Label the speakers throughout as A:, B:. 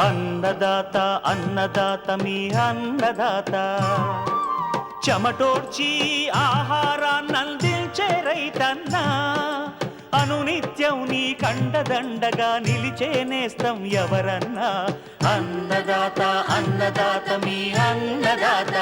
A: అన్నదాత అన్నదాత మీ అన్నదాత చెమటోడ్చి ఆహారాన్నందించే రైతన్న అనునిత్యం నీ కండదండగా నిలిచే నేస్తం ఎవరన్నా అన్నదాత అన్నదాత మీ అన్నదాత.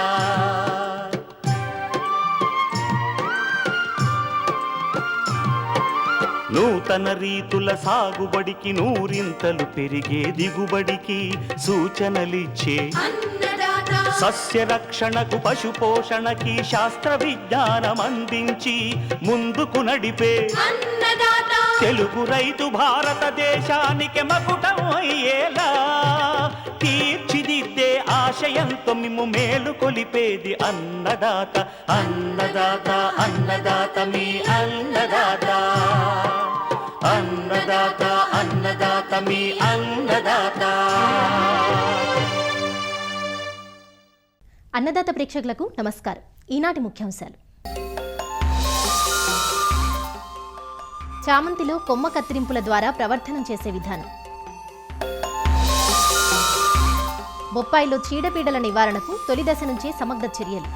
A: నూతన రీతుల సాగుబడికి నూరింతలు పెరిగే దిగుబడికి సూచనలిచ్చే సస్య రక్షణకు పశు పోషణకి శాస్త్ర విజ్ఞానం అందించి ముందుకు నడిపే తెలుగు రైతు భారతదేశానికి మకుటం అయ్యేలా తీర్చిదిద్దే ఆశయంతో మిమ్ము మేలు కొలిపేది అన్నదాత అన్నదాత అన్నదాత మీ అన్నదాత అన్నదాత అన్నదాత మీ అన్నదాత.
B: అన్నదాత ప్రేక్షకులకు నమస్కారం. ఈనాటి ముఖ్యాంశాలు: చామంతిలో కొమ్మ కత్తిరింపుల ద్వారా ప్రవర్ధనం చేసే విధానం, బొప్పాయిలో చీడపీడల నివారణకు తొలి దశ నుంచే సమగ్ర చర్యలు,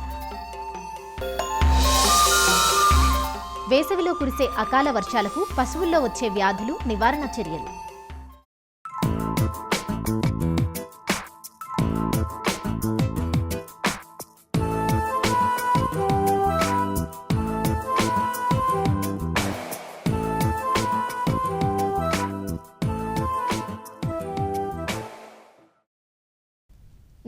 B: వేసవిలో కురిసే అకాల వర్షాలకు పశువుల్లో వచ్చే వ్యాధులు నివారణ చర్యలు.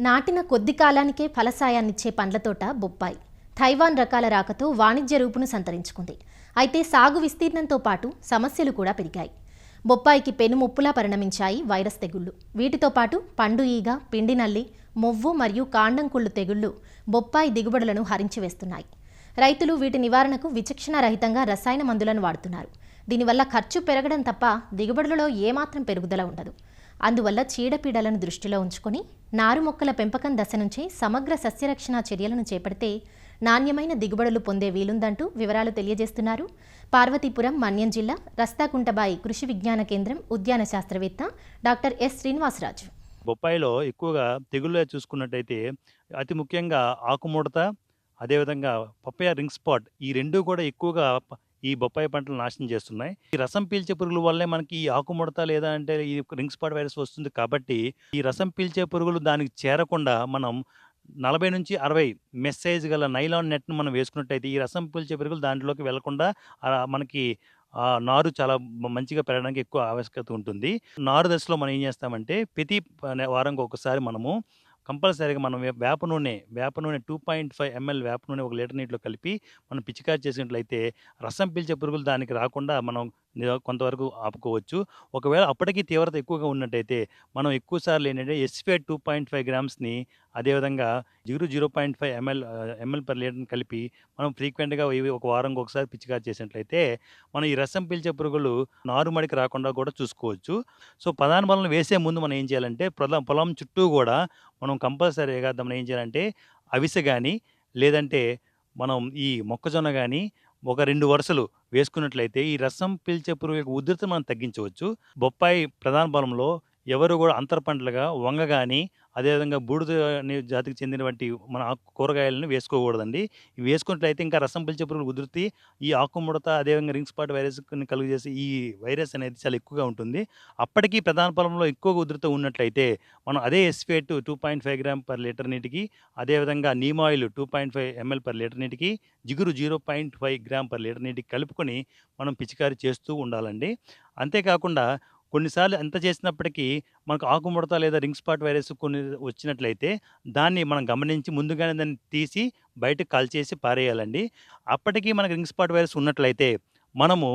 B: నాటిన కొద్ది కాలానికే ఫలసాయాన్నిచ్చే పండ్ల తోట బొప్పాయి తైవాన్ రకాల రాకతో వాణిజ్య రూపును సంతరించుకుంది. అయితే సాగు విస్తీర్ణంతో పాటు సమస్యలు కూడా పెరిగాయి. బొప్పాయికి పెనుముప్పులా పరిణమించాయి వైరస్ తెగుళ్లు. వీటితో పాటు పండు ఈగ, పిండి నల్లి, మొవ్వు మరియు కాండం కుళ్ళు తెగుళ్లు బొప్పాయి దిగుబడులను హరించివేస్తున్నాయి. రైతులు వీటి నివారణకు విచక్షణారహితంగా రసాయన మందులను వాడుతున్నారు. దీనివల్ల ఖర్చు పెరగడం తప్ప దిగుబడులలో ఏమాత్రం పెరుగుదల ఉండదు. అందువల్ల చీడపీడలను దృష్టిలో ఉంచుకొని నారు మొక్కల పెంపకం దశ నుంచే సమగ్ర సస్యరక్షణ చర్యలను చేపడితే నాణ్యమైన దిగుబడులు పొందే వీలుందంటూ వివరాలు తెలియజేస్తున్నారు పార్వతీపురం మన్యం జిల్లా రస్తాకుంటబాయి కృషి విజ్ఞాన కేంద్రం ఉద్యాన శాస్త్రవేత్త డాక్టర్ ఎస్ శ్రీనివాసరాజు.
C: బొప్పాయిలో ఎక్కువగా తెగుళ్ళు చూసుకున్నట్టయితే అతి ముఖ్యంగా ఆకుముడత, అదేవిధంగా పప్పయ రింగ్ స్పాట్, ఈ రెండు కూడా ఎక్కువగా ఈ బొప్పాయి పంటలు నాశనం చేస్తున్నాయి. ఈ రసం పీల్చే పురుగుల వల్లే మనకి ఈ ఆకుముడత లేదా అంటే ఈ రింగ్ స్పాట్ వైరస్ వస్తుంది. కాబట్టి ఈ రసం పీల్చే పురుగులు దానికి చేరకుండా మనం 40 నుంచి 60 మెస్ సైజ్ గల నైలాన్ నెట్ను మనం వేసుకున్నట్టయితే ఈ రసం పీల్చే పురుగులు దాంట్లోకి వెళ్లకుండా మనకి నారు చాలా మంచిగా పెరగడానికి ఎక్కువ ఆవశ్యకత ఉంటుంది. నారు దశలో మనం ఏం చేస్తామంటే ప్రతి వారంకి ఒకసారి మనము కంపల్సరీగా మనం వేప నూనె 2.5 ml వేప నూనె 1 లీటర్ నీటిలో కలిపి మనం పిచికారి చేసినట్లయితే రసం పీల్చే పురుగులు దానికి రాకుండా మనం కొంతవరకు ఆపుకోవచ్చు. ఒకవేళ అప్పటికీ తీవ్రత ఎక్కువగా ఉన్నట్టయితే మనం ఎక్కువ సార్లు ఏంటంటే ఎస్ఫేట్ 2.5 గ్రామ్స్ని అదేవిధంగా 0.5 ml పర్ లీటర్ని కలిపి మనం ఫ్రీక్వెంట్గా ఇవి ఒక వారంకి ఒకసారి పిచికారి చేసినట్లయితే మనం ఈ రసం పీల్చే పురుగులు నారుమడికి రాకుండా కూడా చూసుకోవచ్చు. సో ప్రధాన బలం వేసే ముందు మనం ఏం చేయాలంటే పొలం చుట్టూ కూడా మనం కంపల్సరీగా మనం ఏం చేయాలంటే అవిసె కానీ లేదంటే మనం ఈ మొక్కజొన్న కానీ ఒక 2 వరుసలు వేసుకున్నట్లయితే ఈ రసం పీల్చే పురుగు యొక్క ఉధృతిని మనం తగ్గించవచ్చు. బొప్పాయి ప్రధాన బలంలో ఎవరు కూడా అంతర పంటలుగా వంగ కానీ అదేవిధంగా బూడిద జాతికి చెందినటువంటి మన కూరగాయలను వేసుకోకూడదండి. ఇవి వేసుకున్నట్లయితే ఇంకా రసం పీల్చే పురుగులు ఉధృతి, ఈ ఆకుముడత, అదేవిధంగా రింగ్ స్పాట్ వైరస్ని కలుగజేసి ఈ వైరస్ అనేది చాలా ఎక్కువగా ఉంటుంది. అప్పటికీ ప్రధాన పొలంలో ఎక్కువగా ఉధృతి ఉన్నట్లయితే మనం అదే ఎస్ఫేట్ 2.5 గ్రామ్ పర్ లీటర్ నీటికి, అదేవిధంగా neem oil 2.5 ml per litre నీటికి, జిగురు 0.5 గ్రామ్ పర్ లీటర్ నీటికి కలుపుకొని మనం పిచికారీ చేస్తూ ఉండాలండి. అంతేకాకుండా కొన్నిసార్లు ఎంత చేసినప్పటికీ మనకు ఆకుముడత లేదా రింగ్ స్పాట్ వైరస్ కొన్ని వచ్చినట్లయితే దాన్ని మనం గమనించి ముందుగానే దాన్ని తీసి బయటకు కాల్చేసి పారేయాలండి. అప్పటికీ మనకు రింగ్ స్పాట్ వైరస్ ఉన్నట్లయితే మనము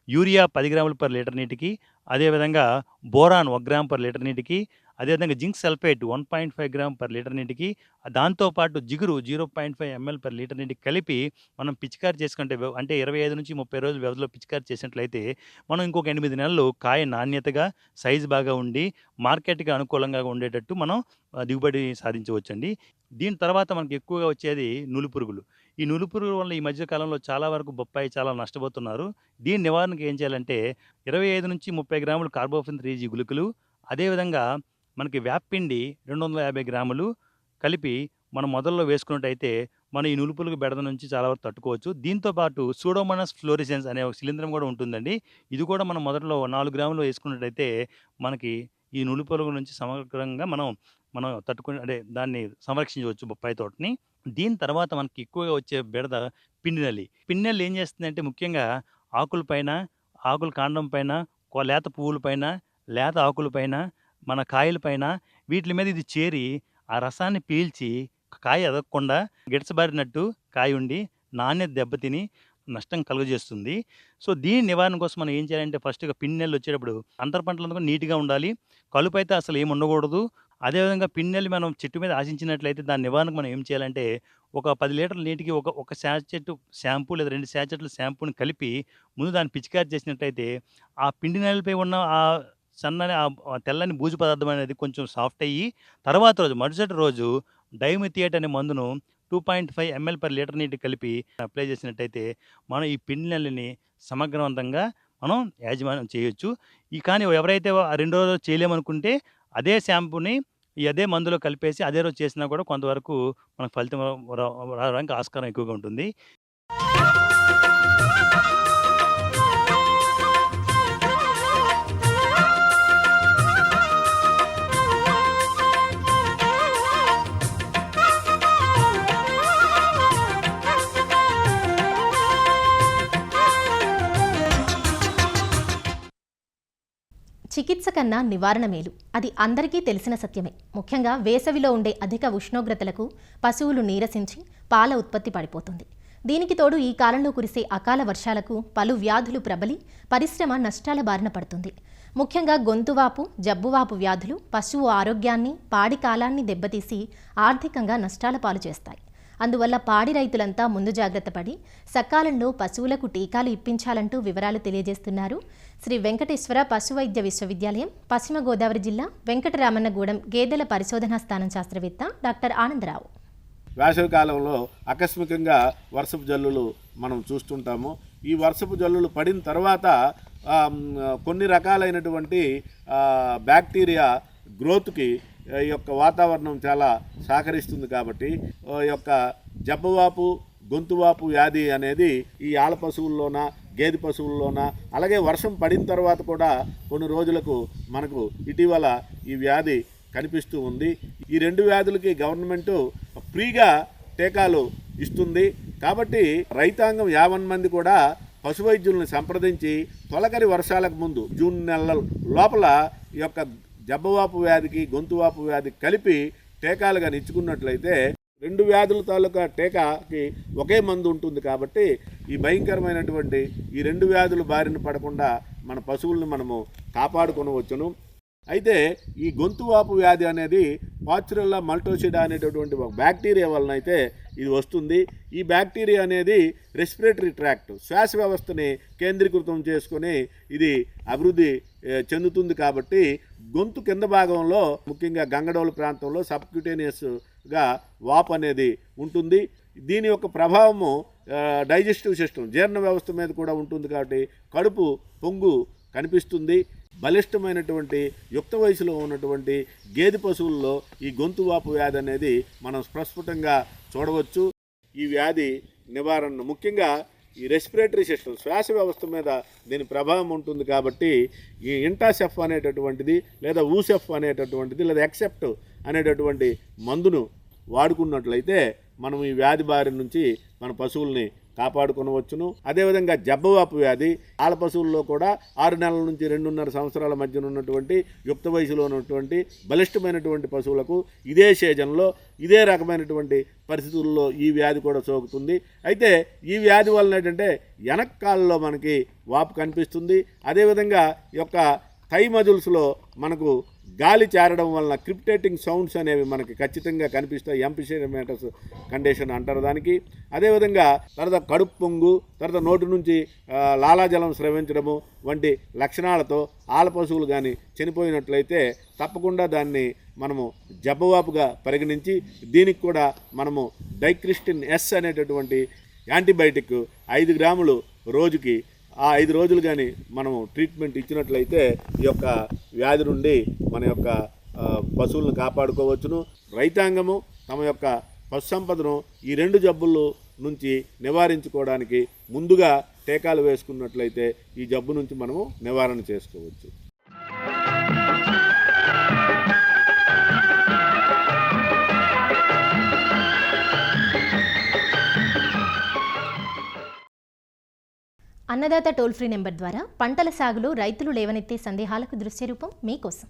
C: యూరియా 10 గ్రాములు పర్ లీటర్ నీటికి, అదేవిధంగా బోరాన్ 1 గ్రామ్ పర్ లీటర్ నీటికి, అదేవిధంగా zinc sulphate 1.5 gram per litre నీటికి, దాంతోపాటు జిగురు 0.5 ml పర్ లీటర్ నీటికి కలిపి మనం పిచికారి చేసుకుంటే అంటే 25 నుంచి 30 రోజుల వ్యవధిలో పిచికారి చేసినట్లయితే మనం ఇంకొక 8 నెలలు కాయ నాణ్యతగా సైజు బాగా ఉండి మార్కెట్కి అనుకూలంగా ఉండేటట్టు మనం దిగుబడి సాధించవచ్చండి. దీని తర్వాత మనకి ఎక్కువగా వచ్చేది నులిపురుగులు. ఈ నులిపురుగుల వల్ల ఈ మధ్య కాలంలో చాలా వరకు బొప్పాయి చాలా నష్టపోతున్నారు. దీని నివారణకు ఏం చేయాలంటే 25 నుంచి 30 గ్రాములు కార్బోఫిన్ 3G గుళికలు, అదేవిధంగా మనకి వేపపిండి 250 గ్రాములు కలిపి మనం మొదల్లో వేసుకున్నట్టయితే మనం ఈ నులుపులకు బెడద నుంచి చాలా వరకు తట్టుకోవచ్చు. దీంతో పాటు సూడోమోనాస్ ఫ్లోరిసెన్స్ అనే ఒక శిలీంధ్రం కూడా ఉంటుందండి. ఇది కూడా మనం మొదట్లో 4 గ్రాములు వేసుకున్నట్టయితే మనకి ఈ నులుపుల నుంచి సమగ్రంగా మనం తట్టుకుని దాన్ని సంరక్షించవచ్చు బొప్పాయి తోటని. దీని తర్వాత మనకి ఎక్కువగా వచ్చే బెడద పిండి నల్లి. పిండి నల్లి ఏం చేస్తుందంటే ముఖ్యంగా ఆకుల పైన, ఆకుల కాండం పైన, లేత పువ్వుల పైన, లేత ఆకుల పైన, మన కాయల పైన వీటిల మీద ఇది చేరి ఆ రసాన్ని పీల్చి కాయ ఎదగకుండా గిడసబారినట్టు కాయ ఉండి నాణ్యత దెబ్బతిని నష్టం కలుగజేస్తుంది. సో దీని నివారణ కోసం మనం ఏం చేయాలంటే ఫస్ట్‌గా పిండి నల్లి వచ్చేటప్పుడు అంతర పంటలంతా కూడా నీట్‌గా ఉండాలి. కలుపైతే అసలు ఏమి ఉండకూడదు. అదేవిధంగా పిండి నల్లి మనం చెట్టు మీద ఆశించినట్లయితే దాని నివారణకు మనం ఏం చేయాలంటే ఒక 10 లీటర్ల నీటికి ఒక శాచెట్ షాంపూ లేదా 2 శాచెట్ల షాంపూని కలిపి ముందు దాన్ని పిచికారి చేసినట్టయితే ఆ పిండి నల్లిపై ఉన్న ఆ సన్నని తెల్లని బూజు పదార్థం అనేది కొంచెం సాఫ్ట్ అయ్యి తర్వాత రోజు మరుసటి రోజు డైమిథియేట్ అనే మందును 2.5 ml పర్ లీటర్ నీటికి కలిపి అప్లై చేసినట్టయితే మనం ఈ పిండి నల్లిని సమగ్రవంతంగా మనం యాజమాన్యం చేయొచ్చు. కానీ ఎవరైతే రెండో రోజు చేయలేమనుకుంటే అదే షాంపూని అదే మందులో కలిపేసి అదే రోజు చేసినా కూడా కొంతవరకు మనకు ఫలితం రావడానికి ఆస్కారం ఎక్కువగా ఉంటుంది.
B: చికిత్స కన్నా నివారణ మేలు. అది అందరికీ తెలిసిన సత్యమే. ముఖ్యంగా వేసవిలో ఉండే అధిక ఉష్ణోగ్రతలకు పశువులు నీరసించి పాల ఉత్పత్తి పడిపోతుంది. దీనికి తోడు ఈ కాలంలో కురిసే అకాల వర్షాలకు పలు వ్యాధులు ప్రబలి పరిశ్రమ నష్టాల బారిన పడుతుంది. ముఖ్యంగా గొంతువాపు, జబ్బువాపు వ్యాధులు పశువు ఆరోగ్యాన్ని, పాడి కాలాన్ని దెబ్బతీసి ఆర్థికంగా నష్టాల పాలు చేస్తాయి. అందువల్ల పాడి రైతులంతా ముందు జాగ్రత్త పడి సకాలంలో పశువులకు టీకాలు ఇప్పించాలంటూ వివరాలు తెలియజేస్తున్నారు శ్రీ వెంకటేశ్వర పశువైద్య విశ్వవిద్యాలయం, పశ్చిమ గోదావరి జిల్లా, వెంకటరామన్నగూడెం గేదెల పరిశోధనా స్థానం శాస్త్రవేత్త డాక్టర్ ఆనందరావు.
D: వేసవి కాలంలో ఆకస్మికంగా వర్షపు జల్లులు మనం చూస్తుంటాము. ఈ వర్షపు జల్లులు పడిన తర్వాత కొన్ని రకాలైనటువంటి బ్యాక్టీరియా గ్రోత్కి ఈ యొక్క వాతావరణం చాలా సహకరిస్తుంది. కాబట్టి ఈ యొక్క జబ్బవాపు, గొంతువాపు వ్యాధి అనేది ఈ ఆల పశువుల్లోన, గేదె పశువుల్లోన, అలాగే వర్షం పడిన తర్వాత కూడా కొన్ని రోజులకు మనకు ఇటీవల ఈ వ్యాధి కనిపిస్తూ ఉంది. ఈ 2 వ్యాధులకి గవర్నమెంటు ఫ్రీగా టీకాలు ఇస్తుంది. కాబట్టి రైతాంగం 50 మంది కూడా పశు వైద్యులను సంప్రదించి తొలకరి వర్షాలకు ముందు జూన్ నెల లోపల ఈ యొక్క జబ్బవాపు వ్యాధికి, గొంతువాపు వ్యాధికి కలిపి టీకాలుగా ఇచ్చుకున్నట్లయితే 2 వ్యాధుల తాలూకా టీకాకి ఒకే మందు ఉంటుంది. కాబట్టి ఈ భయంకరమైనటువంటి ఈ 2 వ్యాధులు బారిన పడకుండా మన పశువులను మనము కాపాడుకొనవచ్చును. అయితే ఈ గొంతువాపు వ్యాధి అనేది పాచురెల్లా మల్టోసిడా అనేటటువంటి ఒక బ్యాక్టీరియా వలన అయితే ఇది వస్తుంది. ఈ బ్యాక్టీరియా అనేది రెస్పిరేటరీ ట్రాక్ట్, శ్వాస వ్యవస్థని కేంద్రీకృతం చేసుకొని ఇది అభివృద్ధి చెందుతుంది. కాబట్టి గొంతు కింద భాగంలో, ముఖ్యంగా గంగడోలు ప్రాంతంలో సబ్క్యూటేనియస్గా వాపు అనేది ఉంటుంది. దీని యొక్క ప్రభావము డైజెస్టివ్ సిస్టమ్, జీర్ణ వ్యవస్థ మీద కూడా ఉంటుంది. కాబట్టి కడుపు పొంగు కనిపిస్తుంది. బలిష్టమైనటువంటి యుక్త వయసులో ఉన్నటువంటి గేదె పశువుల్లో ఈ గొంతువాపు వ్యాధి అనేది మనం స్పష్టంగా చూడవచ్చు. ఈ వ్యాధి నివారణ ముఖ్యంగా ఈ రెస్పిరేటరీ సిస్టమ్, శ్వాస వ్యవస్థ మీద దీని ప్రభావం ఉంటుంది. కాబట్టి ఈ ఇంటాసెఫ్ అనేటటువంటిది, లేదా ఊసెఫ్ అనేటటువంటిది, లేదా ఎక్సెప్ట్ అనేటటువంటి మందును వాడుకున్నట్లయితే మనం ఈ వ్యాధి బారి నుంచి మన పశువుల్ని కాపాడుకొనవచ్చును. అదేవిధంగా జబ్బవాపు వ్యాధి ఆల పశువుల్లో కూడా 6 నెలల నుంచి 2.5 సంవత్సరాల మధ్యన ఉన్నటువంటి యుక్త వయసులో ఉన్నటువంటి బలిష్టమైనటువంటి పశువులకు ఇదే సీజన్లో, ఇదే రకమైనటువంటి పరిస్థితుల్లో ఈ వ్యాధి కూడా సోకుతుంది. అయితే ఈ వ్యాధి వలన ఏంటంటే వెనక్కాలలో మనకి వాపు కనిపిస్తుంది. అదేవిధంగా ఈ యొక్క థై మజిల్స్లో మనకు గాలి చేరడం వలన క్రిప్టేటింగ్ సౌండ్స్ అనేవి మనకి ఖచ్చితంగా కనిపిస్తాయి. ఎంపిసిమేటస్ కండిషన్ అంటారు దానికి. అదేవిధంగా తర్వాత కడుపు పొంగు, తర్వాత నోటి నుంచి లాలాజలం స్రవించడము వంటి లక్షణాలతో ఆల పశువులు కానీ చనిపోయినట్లయితే తప్పకుండా దాన్ని మనము జబ్బవాపుగా పరిగణించి దీనికి కూడా మనము డైక్రిస్టిన్ ఎస్ అనేటటువంటి యాంటీబయాటిక్ 5 గ్రాములు రోజుకి ఆ 5 రోజులు కానీ మనము ట్రీట్మెంట్ ఇచ్చినట్లయితే ఈ యొక్క వ్యాధి నుండి మన యొక్క పశువులను కాపాడుకోవచ్చును. రైతాంగము తమ యొక్క పశు సంపదను ఈ 2 జబ్బుల నుంచి నివారించుకోవడానికి ముందుగా టీకాలు వేసుకున్నట్లయితే ఈ జబ్బు నుంచి మనము నివారణ చేసుకోవచ్చు.
B: అన్నదాత టోల్ ఫ్రీ నెంబర్ ద్వారా పంటల సాగులో రైతులు లేవనెత్తే సందేహాలకు దృశ్య రూపం మీకోసం.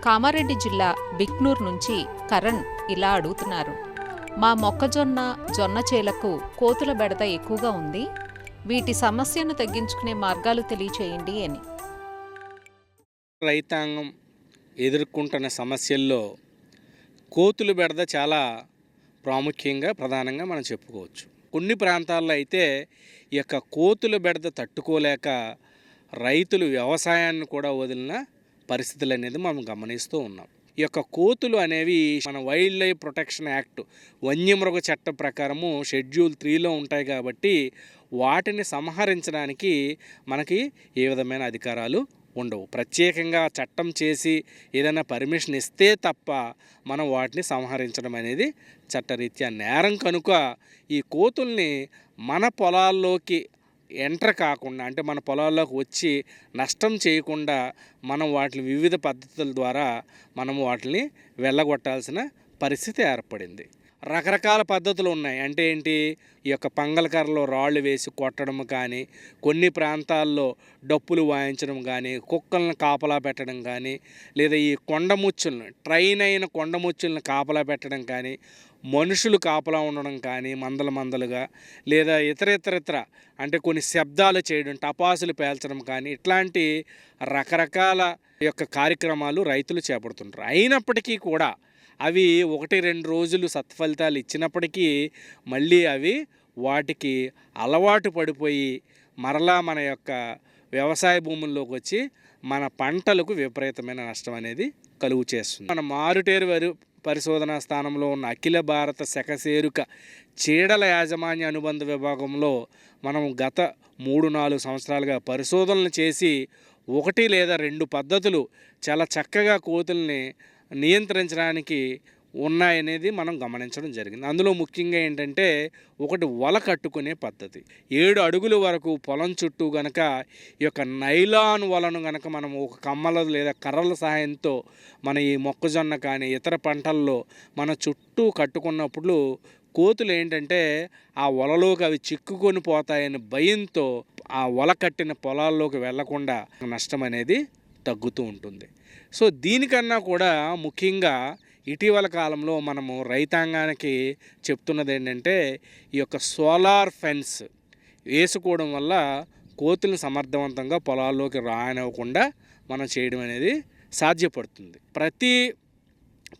E: కామారెడ్డి జిల్లా బిక్నూర్ నుంచి కరణ్ ఇలా అడుగుతున్నారు. మా మొక్కజొన్న జొన్న చేలకు కోతుల బెడద ఎక్కువగా ఉంది, వీటి సమస్యను తగ్గించుకునే మార్గాలు తెలియచేయండి అని.
F: రైతాంగం ఎదుర్కొంటున్న సమస్యల్లో కోతుల బెడద చాలా ప్రాముఖ్యంగా ప్రధానంగా మనం చెప్పుకోవచ్చు. కొన్ని ప్రాంతాల్లో అయితే ఈ యొక్క కోతుల బెడద తట్టుకోలేక రైతులు వ్యవసాయాన్ని కూడా వదిలిన పరిస్థితులు అనేది మనం గమనిస్తూ ఉన్నాం. ఈ యొక్క కోతులు అనేవి మన వైల్డ్ లైఫ్ ప్రొటెక్షన్ యాక్ట్ వన్యమృగ చట్టం ప్రకారము షెడ్యూల్ 3లో ఉంటాయి కాబట్టి వాటిని సంహరించడానికి మనకి ఏ విధమైన అధికారాలు ఉండవు. ప్రత్యేకంగా చట్టం చేసి ఏదైనా పర్మిషన్ ఇస్తే తప్ప మనం వాటిని సంహరించడం అనేది చట్టరీత్యా నేరం కనుక ఈ కోతుల్ని మన పొలాల్లోకి ఎంటర్ కాకుండా, అంటే మన పొలాల్లోకి వచ్చి నష్టం చేయకుండా మనం వాటిని వివిధ పద్ధతుల ద్వారా మనం వాటిని వెళ్ళగొట్టాల్సిన పరిస్థితి ఏర్పడింది. రకరకాల పద్ధతులు ఉన్నాయి. అంటే ఏంటి, ఈ యొక్క పంగలకర్రలో రాళ్ళు వేసి కొట్టడం కానీ, కొన్ని ప్రాంతాల్లో డప్పులు వాయించడం కానీ, కుక్కలను కాపలా పెట్టడం కానీ, లేదా ఈ కొండముచ్చులను ట్రైన్ అయిన కొండముచ్చులను కాపలా పెట్టడం కానీ, మనుషులు కాపలా ఉండడం కానీ మందలుగా, లేదా ఇతర అంటే కొన్ని శబ్దాలు చేయడం, టపాసులు పేల్చడం కానీ, ఇట్లాంటి రకరకాల యొక్క కార్యక్రమాలు రైతులు చేపడుతుంటారు. అయినప్పటికీ కూడా అవి 1-2 రోజులు సత్ఫలితాలు ఇచ్చినప్పటికీ మళ్ళీ అవి వాటికి అలవాటు పడిపోయి మరలా మన యొక్క వ్యవసాయ భూముల్లోకి వచ్చి మన పంటలకు విపరీతమైన నష్టం అనేది కలుగు చేస్తుంది. మన మారుటేరు పరిశోధనా స్థానంలో ఉన్న అఖిల భారత శకశేరుక చీడల యాజమాన్య అనుబంధ విభాగంలో మనం గత 3-4 సంవత్సరాలుగా పరిశోధనలు చేసి 1 లేదా 2 పద్ధతులు చాలా చక్కగా కోతుల్ని నియంత్రించడానికి ఉన్నాయనేది మనం గమనించడం జరిగింది. అందులో ముఖ్యంగా ఏంటంటే, ఒకటి వల కట్టుకునే పద్ధతి. 7 అడుగుల వరకు పొలం చుట్టూ గనక ఈ యొక్క నైలాన్ వలను గనక మనం ఒక కమ్మల లేదా కర్రల సహాయంతో మన ఈ మొక్కజొన్న కానీ ఇతర పంటల్లో మన చుట్టూ కట్టుకున్నప్పుడు కోతులు ఏంటంటే ఆ వలలోకి అవి చిక్కుకొని పోతాయని భయంతో ఆ వల కట్టిన పొలాల్లోకి వెళ్లకుండా నష్టం అనేది తగ్గుతూ ఉంటుంది. సో దీనికన్నా కూడా ముఖ్యంగా ఇటీవల కాలంలో మనము రైతాంగానికి చెప్తున్నది ఏంటంటే, ఈ యొక్క సోలార్ ఫెన్స్ వేసుకోవడం వల్ల కోతులను సమర్థవంతంగా పొలాల్లోకి రానివ్వకుండా మనం చేయడం అనేది సాధ్యపడుతుంది. ప్రతి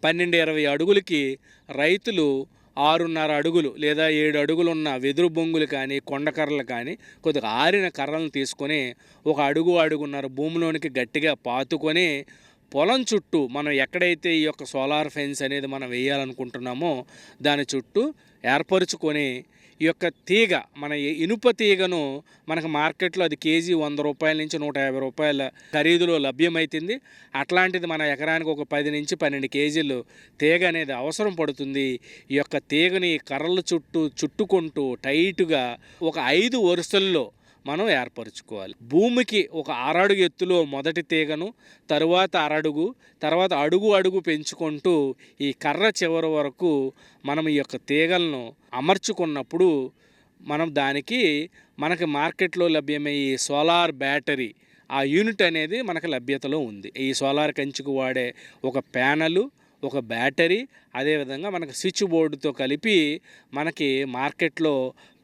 F: 12-20 అడుగులకి రైతులు 6.5 అడుగులు లేదా 7 అడుగులు ఉన్న వెదురు బొంగులు కానీ కొండకర్రలు కానీ కొద్దిగా ఆరిన కర్రలను తీసుకొని 1 అడుగున్నర భూమిలోనికి గట్టిగా పాతుకొని పొలం చుట్టూ మనం ఎక్కడైతే ఈ యొక్క సోలార్ ఫెన్స్ అనేది మనం వేయాలనుకుంటున్నామో దాని చుట్టూ ఏర్పరుచుకొని ఈ యొక్క తీగ మన ఇనుప తీగను మనకు మార్కెట్లో అది కేజీ 100 రూపాయల నుంచి 150 రూపాయల ఖరీదులో లభ్యమవుతుంది. అట్లాంటిది మన ఎకరానికి ఒక 10 నుంచి 12 కేజీలు తీగ అనేది అవసరం పడుతుంది. ఈ యొక్క తీగని కర్రల చుట్టూ చుట్టుకుంటూ టైట్గా ఒక 5 వరుసల్లో మనం ఏర్పరచుకోవాలి. భూమికి ఒక 6 అడుగు ఎత్తులో మొదటి తీగను, తరువాత 1 అడుగు, తర్వాత అడుగు పెంచుకుంటూ ఈ కర్ర చివరి వరకు మనం ఈ యొక్క తీగలను అమర్చుకున్నప్పుడు మనం దానికి మనకి మార్కెట్లో లభ్యమయ్యే సోలార్ బ్యాటరీ ఆ యూనిట్ అనేది మనకు లభ్యతలో ఉంది. ఈ సోలార్ కంచుకు వాడే ఒక ప్యానలు, ఒక బ్యాటరీ, అదేవిధంగా మనకు స్విచ్ బోర్డుతో కలిపి మనకి మార్కెట్లో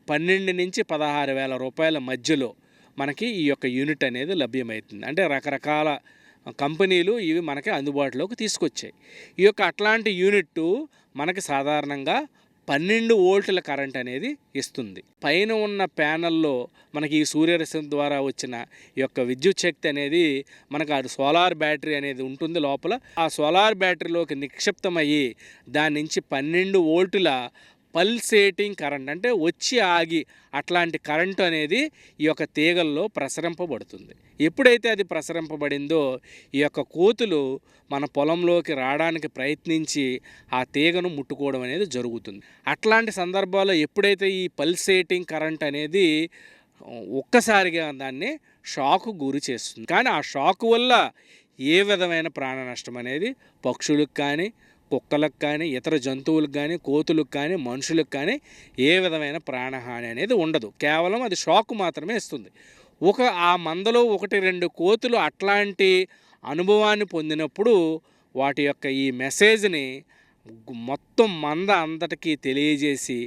F: 12 నుంచి 16,000 రూపాయల మధ్యలో మనకి ఈ యొక్క యూనిట్ అనేది లభ్యమవుతుంది. అంటే రకరకాల కంపెనీలు ఇవి మనకి అందుబాటులోకి తీసుకొచ్చాయి. ఈ యొక్క అట్లాంటి యూనిట్ మనకి సాధారణంగా 12 వోల్టుల కరెంట్ అనేది ఇస్తుంది. పైన ఉన్న ప్యానల్లో మనకి ఈ సూర్యరశ్మి ద్వారా వచ్చిన ఈ యొక్క విద్యుత్ శక్తి అనేది మనకు ఆ సోలార్ బ్యాటరీ అనేది ఉంటుంది లోపల. ఆ సోలార్ బ్యాటరీలోకి నిక్షిప్తమయ్యి దాని నుంచి 12 వోల్టుల పల్సేటింగ్ కరెంట్, అంటే వచ్చి ఆగి అట్లాంటి కరెంటు అనేది ఈ యొక్క తీగల్లో ప్రసరింపబడుతుంది. ఎప్పుడైతే అది ప్రసరింపబడిందో ఈ యొక్క కోతులు మన పొలంలోకి రావడానికి ప్రయత్నించి ఆ తీగను ముట్టుకోవడం అనేది జరుగుతుంది. అట్లాంటి సందర్భాల్లో ఎప్పుడైతే ఈ పల్సేటింగ్ కరెంట్ అనేది ఒక్కసారిగా దాన్ని షాకు గురి చేస్తుంది. కానీ ఆ షాకు వల్ల ఏ విధమైన ప్రాణ నష్టం అనేది పక్షులకు కానీ, కుక్కలకు కానీ, ఇతర జంతువులకు కానీ, కోతులకు కానీ, మనుషులకు కానీ ఏ విధమైన ప్రాణహాని అనేది ఉండదు. కేవలం అది షాక్ మాత్రమే ఇస్తుంది. ఆ మందలో 1-2 కోతులు అట్లాంటి అనుభవాన్ని పొందినప్పుడు వాటి యొక్క ఈ మెసేజ్ని మొత్తం మంద అంతటికీ తెలియజేసి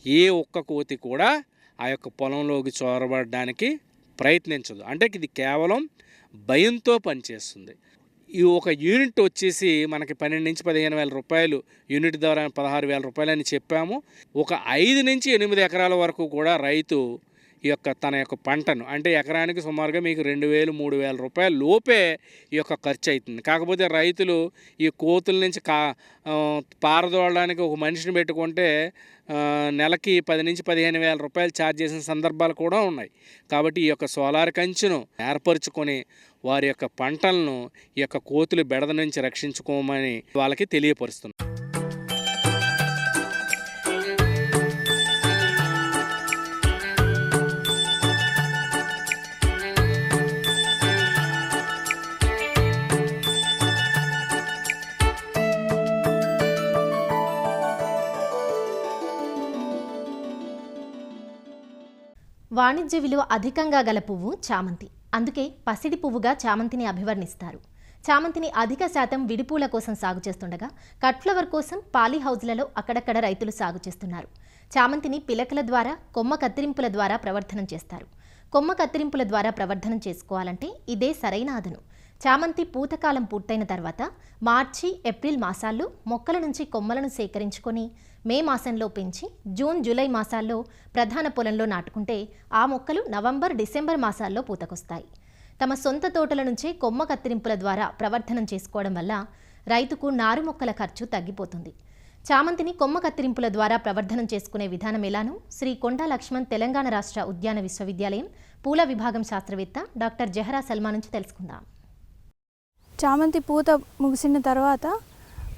F: ఏ ఒక్క కోతి కూడా ఆ యొక్క పొలంలోకి చొరబడడానికి ప్రయత్నించదు. అంటే ఇది కేవలం భయంతో పనిచేస్తుంది. ఈ ఒక యూనిట్ వచ్చేసి మనకి 12 నుంచి 15 వేల రూపాయలు యూనిట్ ద్వారా 16 వేల రూపాయలు అని చెప్పాము. ఒక 5 నుంచి 8 ఎకరాల వరకు కూడా రైతు ఈ యొక్క తన యొక్క పంటను, అంటే ఎకరానికి సుమారుగా మీకు 2,000, 3,000 రూపాయల లోపే ఈ యొక్క ఖర్చు అవుతుంది. కాకపోతే రైతులు ఈ కోతుల నుంచి పారదోడడానికి ఒక మనిషిని పెట్టుకుంటే నెలకి 10 నుంచి 15 వేల రూపాయలు ఛార్జ్ చేసిన సందర్భాలు కూడా ఉన్నాయి. కాబట్టి ఈ యొక్క సోలార్ కంచెను ఏర్పరచుకొని వారి యొక్క పంటలను ఈ యొక్క కోతుల బెడద నుంచి రక్షించుకోమని వాళ్ళకి తెలియపరుస్తున్నారు.
B: వాణిజ్య విలువ అధికంగా గల పువ్వు చామంతి. అందుకే పసిడి పువ్వుగా చామంతిని అభివర్ణిస్తారు. చామంతిని అధిక శాతం విడిపూల కోసం సాగు చేస్తుండగా కట్ ఫ్లవర్ కోసం పాలీ హౌజ్లలో అక్కడక్కడ రైతులు సాగు చేస్తున్నారు. చామంతిని పిలకల ద్వారా, కొమ్మ కత్తిరింపుల ద్వారా ప్రవర్ధనం చేస్తారు. కొమ్మ కత్తిరింపుల ద్వారా ప్రవర్ధనం చేసుకోవాలంటే ఇదే సరైన అదను. చామంతి పూతకాలం పూర్తయిన తర్వాత మార్చి, ఏప్రిల్ మాసాల్లో మొక్కల నుంచి కొమ్మలను సేకరించుకొని మే మాసంలో పెంచి జూన్, జూలై మాసాల్లో ప్రధాన పొలంలో నాటుకుంటే ఆ మొక్కలు నవంబర్, డిసెంబర్ మాసాల్లో పూతకొస్తాయి. తమ సొంత తోటల నుంచే కొమ్మ కత్తిరింపుల ద్వారా ప్రవర్ధనం చేసుకోవడం వల్ల రైతుకు నారు మొక్కల ఖర్చు తగ్గిపోతుంది. చామంతిని కొమ్మ కత్తిరింపుల ద్వారా ప్రవర్ధనం చేసుకునే విధానం ఎలానో శ్రీ కొండా లక్ష్మణ్ తెలంగాణ రాష్ట్ర ఉద్యాన విశ్వవిద్యాలయం పూల విభాగం శాస్త్రవేత్త డాక్టర్ జహరా సల్మా నుంచి తెలుసుకుందాం.
G: చామంతి పూత ముగిసిన తర్వాత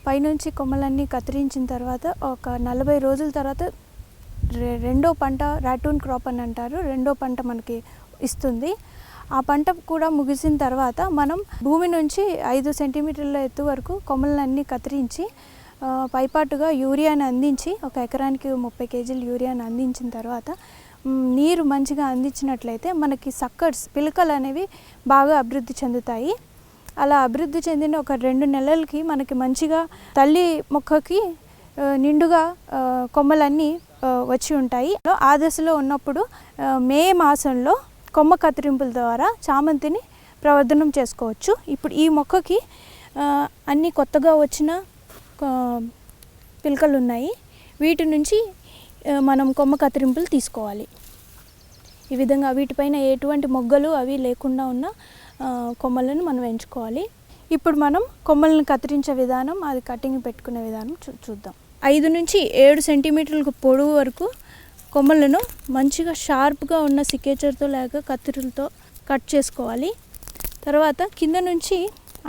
G: పైనుంచి కొమ్మలన్నీ కత్తిరించిన తర్వాత ఒక 40 రోజుల తర్వాత రెండో పంట రాటూన్ క్రాప్ అని అంటారు, రెండో పంట మనకి ఇస్తుంది. ఆ పంట కూడా ముగిసిన తర్వాత మనం భూమి నుంచి 5 సెంటీమీటర్ల ఎత్తు వరకు కొమ్మలన్నీ కత్తిరించి పైపాటుగా యూరియాని అందించి ఒక ఎకరానికి 30 కేజీలు యూరియాని అందించిన తర్వాత నీరు మంచిగా అందించినట్లయితే మనకి సక్కర్స్, పిలకలు అనేవి బాగా అభివృద్ధి చెందుతాయి. అలా అభివృద్ధి చెందిన ఒక 2 నెలలకి మనకి మంచిగా తల్లి మొక్కకి నిండుగా కొమ్మలన్నీ వచ్చి ఉంటాయి. ఆ దశలో ఉన్నప్పుడు మే మాసంలో కొమ్మ కత్తిరింపుల ద్వారా చామంతిని ప్రవర్ధనం చేసుకోవచ్చు. ఇప్పుడు ఈ మొక్కకి అన్ని కొత్తగా వచ్చిన పిలకలు ఉన్నాయి, వీటి నుంచి మనం కొమ్మ కత్తిరింపులు తీసుకోవాలి. ఈ విధంగా వీటిపైన ఎటువంటి మొగ్గలు అవి లేకుండా ఉన్న కొమ్మలను మనం ఎంచుకోవాలి. ఇప్పుడు మనం కొమ్మలను కత్తిరించే విధానం, అది కటింగ్ పెట్టుకునే విధానం చూద్దాం. 5 నుంచి 7 సెంటీమీటర్లకు పొడవు వరకు కొమ్మలను మంచిగా షార్ప్గా ఉన్న సికేచర్తో లేక కత్తిరులతో కట్ చేసుకోవాలి. తర్వాత కింద నుంచి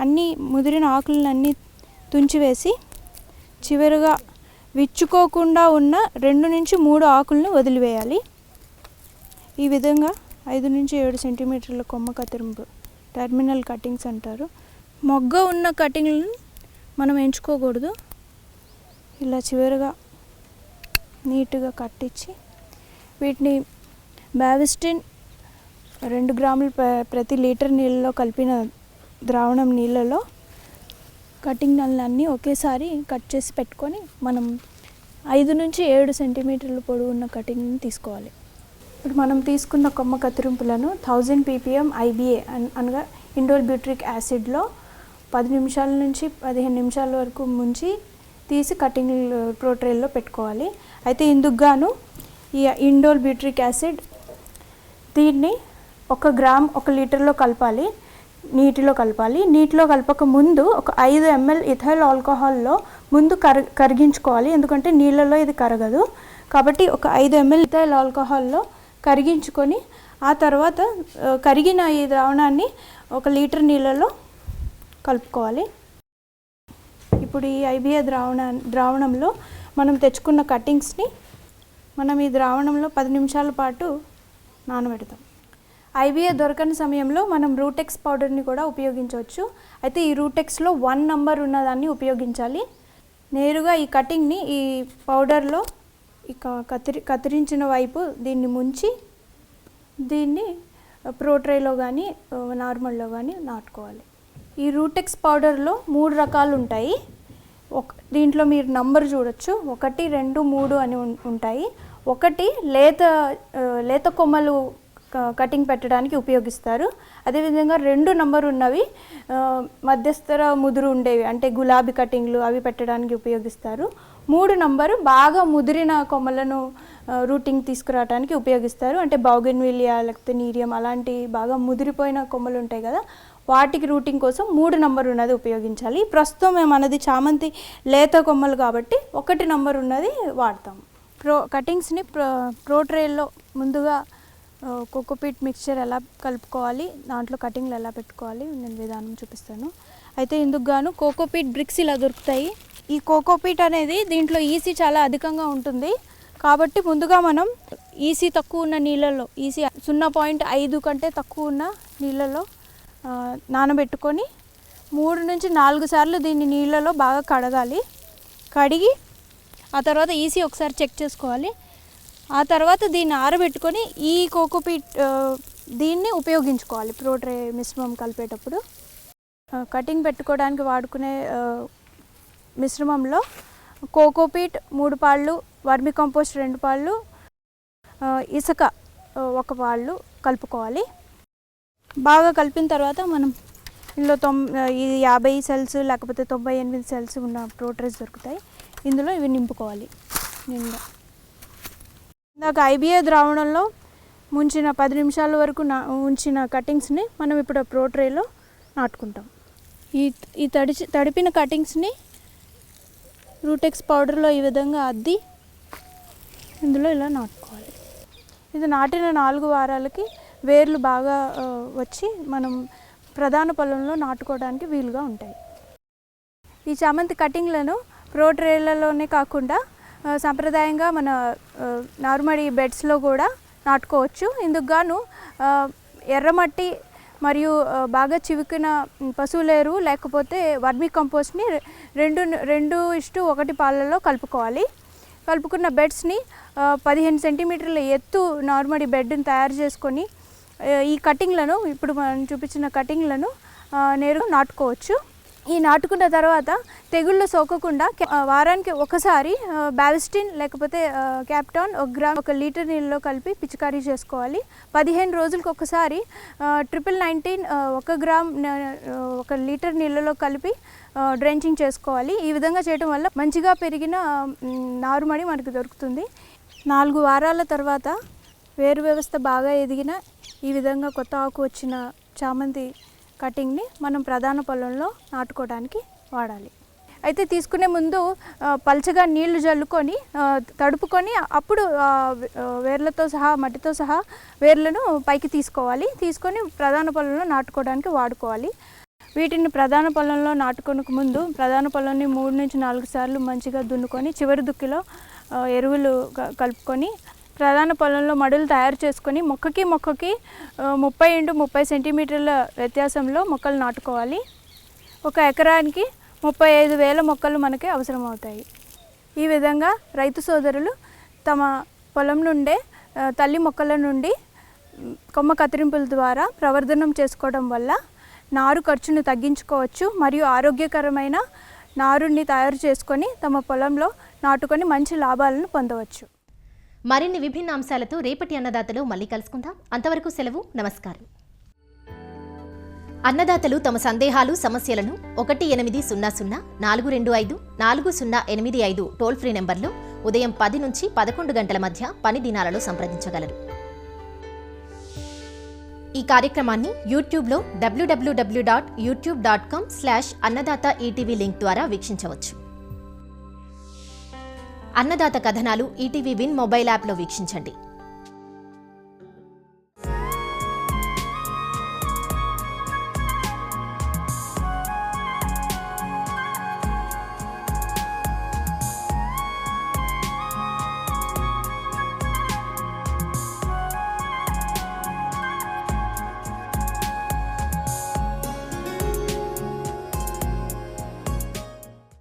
G: అన్ని ముదిరిన ఆకులను అన్నీ తుంచివేసి చివరిగా విచ్చుకోకుండా ఉన్న 2 నుంచి 3 ఆకులను వదిలివేయాలి. ఈ విధంగా 5 నుంచి 7 సెంటీమీటర్ల కొమ్మ కత్తిరింపు టెర్మినల్ కటింగ్స్ అంటారు. మొగ్గ ఉన్న కటింగ్లను మనం ఎంచుకోకూడదు. ఇలా చివరిగా నీట్గా కట్టించి వీటిని బావిస్టిన్ 2 గ్రాములు ప్రతి లీటర్ నీళ్ళలో కలిపిన ద్రావణం నీళ్ళలో కటింగ్ నల్లన్నీ ఒకేసారి కట్ చేసి పెట్టుకొని మనం 5 నుంచి 7 సెంటీమీటర్ల పొడవు ఉన్న కటింగ్ని తీసుకోవాలి. ఇప్పుడు మనం తీసుకున్న కొమ్మ కత్తిరింపులను 1000 ppm IBA అనగా ఇండోల్ బ్యూట్రిక్ యాసిడ్లో 10 నిమిషాల నుంచి 15 నిమిషాల వరకు ముంచి తీసి కటింగ్ ప్రోట్రేల్లో పెట్టుకోవాలి. అయితే ఇందుకు గాను ఈ ఇండోల్ బ్యూట్రిక్ యాసిడ్ దీన్ని 1 గ్రామ్ 1 లీటర్లో కలపాలి. నీటిలో కలపాలి. నీటిలో కలపక ముందు ఒక 5 ml ఇథైల్ ఆల్కహాల్లో ముందు కరిగించుకోవాలి, ఎందుకంటే నీళ్ళలో ఇది కరగదు. కాబట్టి ఒక 5 ml ఇథైల్ ఆల్కహాల్లో కరిగించుకొని ఆ తర్వాత కరిగిన ఈ ద్రావణాన్ని 1 లీటర్ నీళ్ళలో కలుపుకోవాలి. ఇప్పుడు ఈ IBA ద్రావణంలో మనం తెచ్చుకున్న కటింగ్స్ని మనం ఈ ద్రావణంలో 10 నిమిషాల పాటు నానబెడతాం. IBA దొరకని సమయంలో మనం రూటెక్స్ పౌడర్ని కూడా ఉపయోగించవచ్చు. అయితే ఈ రూటెక్స్లో 1 నంబర్ ఉన్నదాన్ని ఉపయోగించాలి. నేరుగా ఈ కటింగ్ని ఈ పౌడర్లో కత్తిరించిన వైపు దీన్ని ముంచి దీన్ని ప్రోట్రేలో కానీ నార్మల్లో కానీ నాటుకోవాలి. ఈ రూటెక్స్ పౌడర్లో 3 రకాలు ఉంటాయి. దీంట్లో మీరు నంబర్ చూడొచ్చు, 1, 2, 3 అని ఉంటాయి. 1 లేత కొమ్మలు కటింగ్ పెట్టడానికి ఉపయోగిస్తారు. అదేవిధంగా 2 నంబర్ ఉన్నవి మధ్యస్థర ముదురు ఉండేవి, అంటే గులాబీ కటింగ్లు అవి పెట్టడానికి ఉపయోగిస్తారు. 3 నంబరు బాగా ముదిరిన కొమ్మలను రూటింగ్ తీసుకురావడానికి ఉపయోగిస్తారు. అంటే బౌగన్విలియా లేకపోతే నీరియం అలాంటి బాగా ముదిరిపోయిన కొమ్మలు ఉంటాయి కదా, వాటికి రూటింగ్ కోసం 3 నంబర్ ఉన్నది ఉపయోగించాలి. ప్రస్తుతం మేము అన్నది చామంతి లేత కొమ్మలు కాబట్టి 1 నంబర్ ఉన్నది వాడతాం. కటింగ్స్ని ప్రోట్రేల్లో ముందుగా కోకోపీట్ మిక్చర్ ఎలా కలుపుకోవాలి, దాంట్లో కటింగ్లు ఎలా పెట్టుకోవాలి నేను విధానం చూపిస్తాను. అయితే ఇందుకు గాను కోకోపీట్ బ్రిక్స్ ఇలా దొరుకుతాయి. ఈ కోకోపీట్ అనేది దీంట్లో ఈసీ చాలా అధికంగా ఉంటుంది. కాబట్టి ముందుగా మనం ఈసీ తక్కువ ఉన్న నీళ్ళల్లో, ఈసీ 0.5 కంటే తక్కువ ఉన్న నీళ్ళలో నానబెట్టుకొని 3 నుంచి 4 సార్లు దీన్ని నీళ్ళలో బాగా కడగాలి. కడిగి ఆ తర్వాత ఈసీ ఒకసారి చెక్ చేసుకోవాలి. ఆ తర్వాత దీన్ని ఆరబెట్టుకొని ఈ కోకోపీట్ దీన్ని ఉపయోగించుకోవాలి ప్రోట్రే మిశ్రమం కలిపేటప్పుడు. కటింగ్ పెట్టుకోవడానికి వాడుకునే మిశ్రమంలో కోకోపీట్ 3 పాళ్ళు, వర్మి కంపోస్ట్ 2 పాళ్ళు, ఇసుక 1 పాళ్ళు కలుపుకోవాలి. బాగా కలిపిన తర్వాత మనం ఇందులో 50 సెల్స్ లేకపోతే 98 సెల్స్ ఉన్న ప్రోట్రేస్ దొరుకుతాయి. ఇందులో ఇవి నింపుకోవాలి నిండా. ఇందాక IBA ద్రావణంలో ముంచిన 10 నిమిషాల వరకు ఉంచిన కటింగ్స్ని మనం ఇప్పుడు ప్రోట్రేలో నాటుకుంటాం. ఈ తడిపిన కటింగ్స్ని రూటెక్స్ పౌడర్లో ఈ విధంగా అద్ది ఇందులో ఇలా నాటుకోవాలి. ఇది నాటిన 4 వారాలకి వేర్లు బాగా వచ్చి మనం ప్రధాన పొలంలో నాటుకోవడానికి వీలుగా ఉంటాయి. ఈ చామంతి కటింగ్లను ప్రోట్రేలలోనే కాకుండా సాంప్రదాయంగా మన నార్మల్ బెడ్స్లో కూడా నాటుకోవచ్చు. ఇందుకు గాను ఎర్రమట్టి మరియు బాగా చివికిన పశువులేరు లేకపోతే వర్మీ కంపోస్ట్ని 2:1 పాలలో కలుపుకోవాలి. కలుపుకున్న బెడ్స్ని 15 సెంటీమీటర్ల ఎత్తు నార్మల్ బెడ్ని తయారు చేసుకొని ఈ కటింగ్లను ఇప్పుడు మనం చూపించిన కటింగ్లను నేరుగా నాటుకోవచ్చు. ఈ నాటుకున్న తర్వాత తెగుళ్ళు సోకకుండా వారానికి ఒకసారి బావిస్టిన్ లేకపోతే క్యాప్టాన్ 1 గ్రామ్ 1 లీటర్ నీళ్ళలో కలిపి పిచికారీ చేసుకోవాలి. 15 రోజులకు ఒకసారి 1919 1 గ్రామ్ 1 లీటర్ నీళ్ళలో కలిపి డ్రెంచింగ్ చేసుకోవాలి. ఈ విధంగా చేయడం వల్ల మంచిగా పెరిగిన నారుమడి మనకు దొరుకుతుంది. 4 వారాల తర్వాత వేరు వ్యవస్థ బాగా ఎదిగిన ఈ విధంగా కొత్త ఆకు వచ్చిన చామంతి కటింగ్ని మనం ప్రధాన పొలంలో నాటుకోవడానికి వాడాలి. అయితే తీసుకునే ముందు పల్చగా నీళ్లు జల్లుకొని తడుపుకొని అప్పుడు వేర్లతో సహా మట్టితో సహా వేర్లను పైకి తీసుకొని ప్రధాన పొలంలో నాటుకోవడానికి వాడుకోవాలి. వీటిని ప్రధాన పొలంలో నాటుకోనకు ముందు ప్రధాన పొలాన్ని 3 నుంచి 4 సార్లు మంచిగా దున్నుకొని చివరి దుక్కిలో ఎరువులు కలుపుకొని ప్రధాన పొలంలో మడులు తయారు చేసుకొని మొక్కకి 30x30 సెంటీమీటర్ల వ్యత్యాసంలో మొక్కలు నాటుకోవాలి. 1 ఎకరానికి 35,000 మొక్కలు మనకి అవసరం అవుతాయి. ఈ విధంగా రైతు సోదరులు తమ పొలం నుండే తల్లి మొక్కల నుండి కొమ్మ కత్తిరింపుల ద్వారా ప్రవర్ధనం చేసుకోవడం వల్ల నారు ఖర్చును తగ్గించుకోవచ్చు మరియు ఆరోగ్యకరమైన నారుని తయారు చేసుకొని తమ పొలంలో నాటుకొని మంచి లాభాలను పొందవచ్చు.
B: మరిన్ని విభిన్న అంశాలతో రేపటి అన్నదాతలో మళ్ళీ కలుసుకుందాం. అంతవరకు సెలవు. నమస్కారం. అన్నదాతలు తమ సందేహాలు సమస్యలను 1800-425-4085 టోల్ ఫ్రీ నెంబర్లో ఉదయం 10 నుంచి 11 గంటల మధ్య పని దినాలలో సంప్రదించగలరు. ఈ కార్యక్రమాన్ని యూట్యూబ్లో www.youtube.com/అన్నదాత ఈటీవీ లింక్ ద్వారా వీక్షించవచ్చు. అన్నదాత కథనాలు ఈటీవీ విన్ మొబైల్ యాప్లో వీక్షించండి.